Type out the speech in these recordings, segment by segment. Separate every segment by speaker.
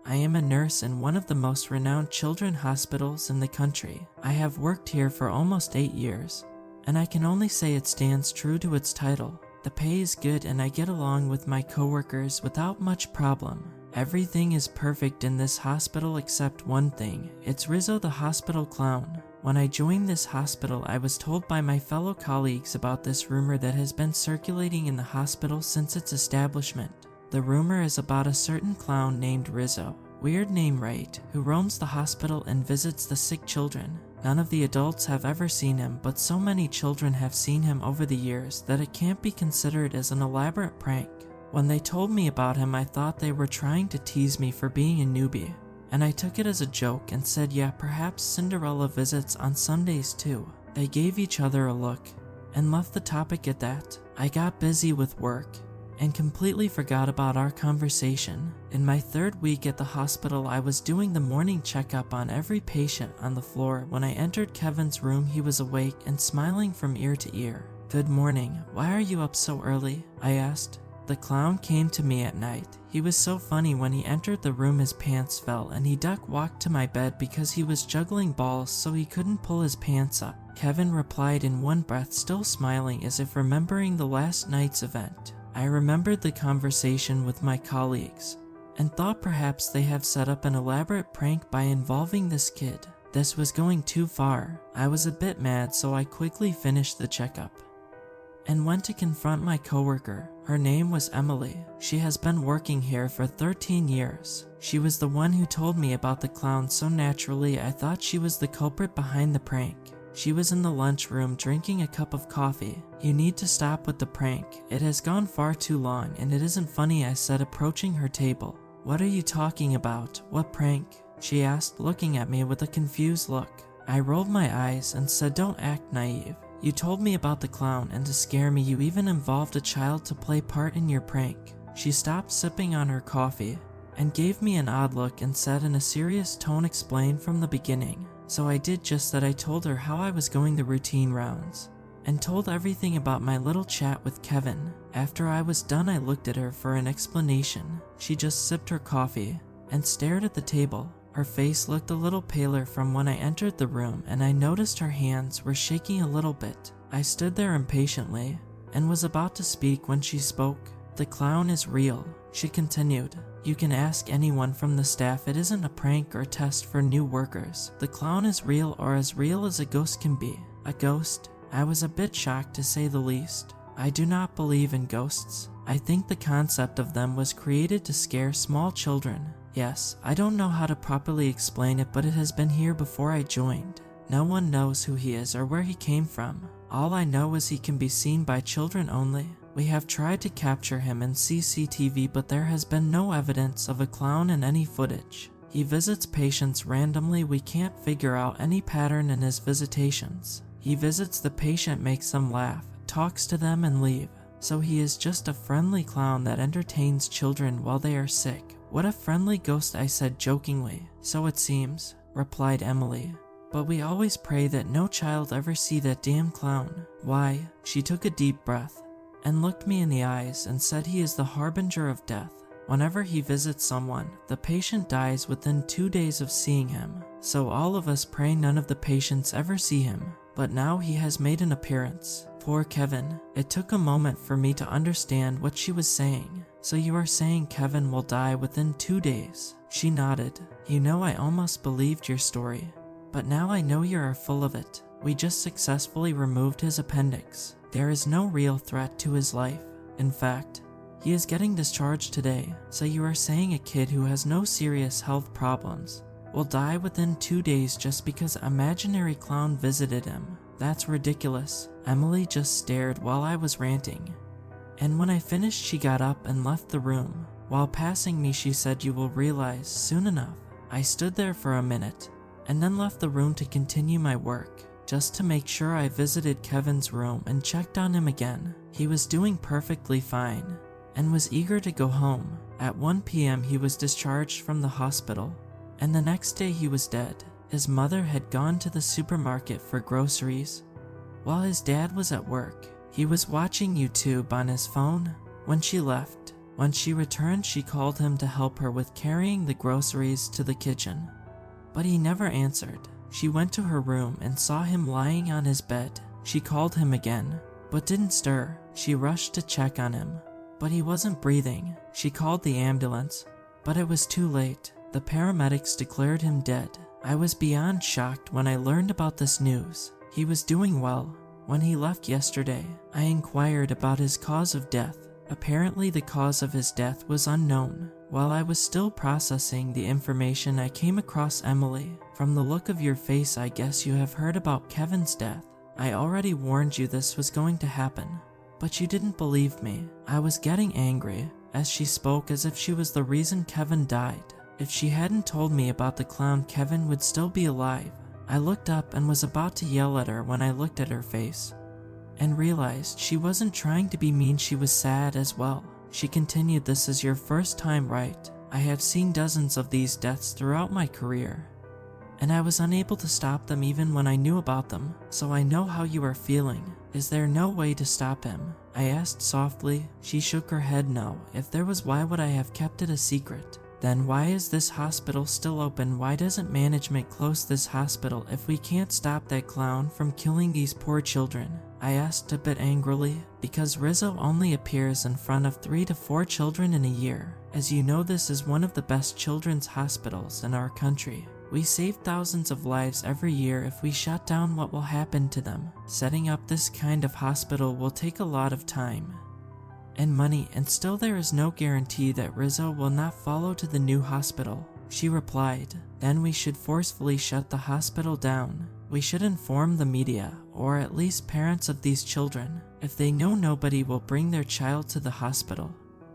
Speaker 1: I am a nurse in one of the most renowned children's hospitals in the country. I have worked here for almost 8 years, and I can only say it stands true to its title. The pay is good and I get along with my coworkers without much problem. Everything is perfect in this hospital except one thing. It's Rizo the hospital clown. When I joined this hospital, I was told by my fellow colleagues about this rumor that has been circulating in the hospital since its establishment. The rumor is about a certain clown named Rizo. Weird name, right? Who roams the hospital and visits the sick children. None of the adults have ever seen him, but so many children have seen him over the years that it can't be considered as an elaborate prank. When they told me about him, I thought they were trying to tease me for being a newbie, and I took it as a joke and said, yeah, perhaps Cinderella visits on Sundays too. They gave each other a look and left the topic at that. I got busy with work and completely forgot about our conversation. In my 3rd week at the hospital, I was doing the morning checkup on every patient on the floor. When I entered Kevin's room, he was awake and smiling from ear to ear. Good morning. Why are you up so early? I asked. The clown came to me at night. He was so funny. When he entered the room, his pants fell and he duck walked to my bed because he was juggling balls so he couldn't pull his pants up. Kevin replied in one breath, still smiling as if remembering the last night's event. I remembered the conversation with my colleagues and thought perhaps they have set up an elaborate prank by involving this kid. This was going too far. I was a bit mad, so I quickly finished the checkup and went to confront my coworker. Her name was Emily. She has been working here for 13 years. She was the one who told me about the clown, so naturally I thought she was the culprit behind the prank. She was in the lunchroom drinking a cup of coffee. You need to stop with the prank. It has gone far too long and it isn't funny, I said, approaching her table. What are you talking about? What prank? She asked, looking at me with a confused look. I rolled my eyes and said, don't act naive. You told me about the clown, and to scare me you even involved a child to play part in your prank. She stopped sipping on her coffee and gave me an odd look and said in a serious tone, explain from the beginning. So I did just that. I told her how I was going the routine rounds and told everything about my little chat with Kevin. After I was done, I looked at her for an explanation. She just sipped her coffee and stared at the table. Her face looked a little paler from when I entered the room, and I noticed her hands were shaking a little bit. I stood there impatiently and was about to speak when she spoke. The clown is real, she continued. You can ask anyone from the staff. It isn't a prank or test for new workers. The clown is real, or as real as a ghost can be. A ghost? I was a bit shocked, to say the least. I do not believe in ghosts. I think the concept of them was created to scare small children. Yes, I don't know how to properly explain it, but it has been here before I joined. No one knows who he is or where he came from. All I know is he can be seen by children only. We have tried to capture him in CCTV, but there has been no evidence of a clown in any footage. He visits patients randomly. We can't figure out any pattern in his visitations. He visits the patient, makes them laugh, talks to them and leave. So he is just a friendly clown that entertains children while they are sick. What a friendly ghost, I said jokingly. So it seems, replied Emily. But we always pray that no child ever see that damn clown. Why? She took a deep breath and looked me in the eyes and said he is the harbinger of death. Whenever he visits someone, the patient dies within 2 days of seeing him. So all of us pray none of the patients ever see him. But now he has made an appearance. Poor Kevin. It took a moment for me to understand what she was saying. So you are saying Kevin will die within 2 days? She nodded. You know, I almost believed your story. But now I know you are full of it. We just successfully removed his appendix. There is no real threat to his life. In fact, he is getting discharged today. So you are saying a kid who has no serious health problems will die within 2 days just because an imaginary clown visited him? That's ridiculous. Emily just stared while I was ranting. And when I finished, she got up and left the room. While passing me, she said, you will realize soon enough. I stood there for a minute and then left the room to continue my work. Just to make sure, I visited Kevin's room and checked on him again. He was doing perfectly fine and was eager to go home. At 1 p.m. he was discharged from the hospital, and the next day he was dead. His mother had gone to the supermarket for groceries while his dad was at work. He was watching YouTube on his phone when she left. When she returned, she called him to help her with carrying the groceries to the kitchen. But he never answered. She went to her room and saw him lying on his bed. She called him again, but didn't stir. She rushed to check on him, but he wasn't breathing. She called the ambulance, but it was too late. The paramedics declared him dead. I was beyond shocked when I learned about this news. He was doing well. When he left yesterday, I inquired about his cause of death. Apparently, the cause of his death was unknown. While I was still processing the information, I came across Emily. From the look of your face, I guess you have heard about Kevin's death. I already warned you this was going to happen, but you didn't believe me. I was getting angry as she spoke as if she was the reason Kevin died. If she hadn't told me about the clown, Kevin would still be alive. I looked up and was about to yell at her when I looked at her face and realized she wasn't trying to be mean. She was sad as well. She continued, "This is your first time, right? I have seen dozens of these deaths throughout my career, and I was unable to stop them even when I knew about them, so I know how you are feeling. Is there no way to stop him?" I asked softly. She shook her head no. If there was, why would I have kept it a secret? Then why is this hospital still open? Why doesn't management close this hospital if we can't stop that clown from killing these poor children? I asked a bit angrily. Because Rizo only appears in front of 3 to 4 children in a year. As you know, this is one of the best children's hospitals in our country. We save thousands of lives every year. If we shut down, what will happen to them? Setting up this kind of hospital will take a lot of time and money, and still there is no guarantee that Rizo will not follow to the new hospital. She replied, "Then we should forcefully shut the hospital down. We should inform the media, or at least parents of these children. If they know, nobody will bring their child to the hospital,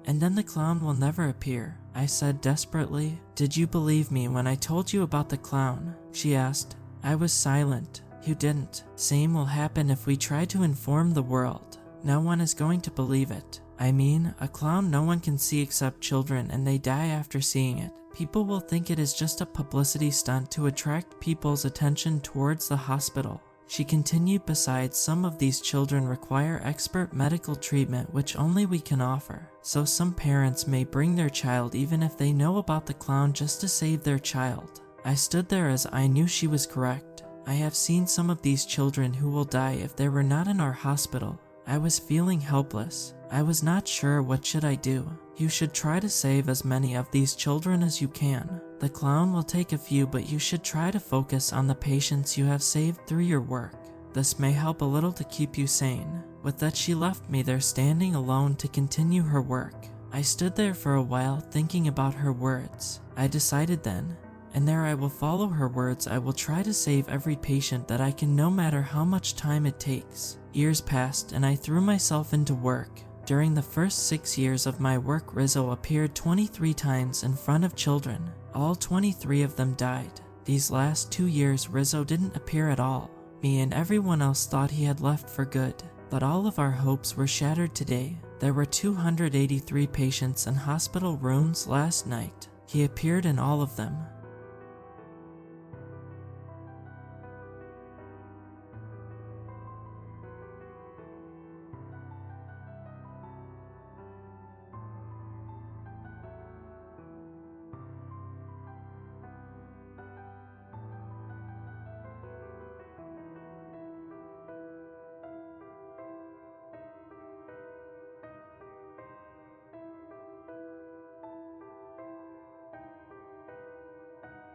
Speaker 1: and then the clown will never appear." I said desperately, "Did you believe me when I told you about the clown?" She asked. I was silent. "You didn't. Same will happen if we try to inform the world. No one is going to believe it. I mean, a clown no one can see except children, and they die after seeing it. People will think it is just a publicity stunt to attract people's attention towards the hospital." She continued, "Besides, some of these children require expert medical treatment which only we can offer. So some parents may bring their child even if they know about the clown just to save their child." I stood there as I knew she was correct. I have seen some of these children who will die if they were not in our hospital. I was feeling helpless. I was not sure what should I do. "You should try to save as many of these children as you can. The clown will take a few, but you should try to focus on the patients you have saved through your work. This may help a little to keep you sane." With that, she left me there standing alone to continue her work. I stood there for a while thinking about her words. I decided then and there I will follow her words. I will try to save every patient that I can, no matter how much time it takes. Years passed and I threw myself into work. During the first 6 years of my work, Rizo appeared 23 times in front of children. All 23 of them died. These last 2 years, Rizo didn't appear at all. Me and everyone else thought he had left for good, but all of our hopes were shattered today. There were 283 patients in hospital rooms last night. He appeared in all of them.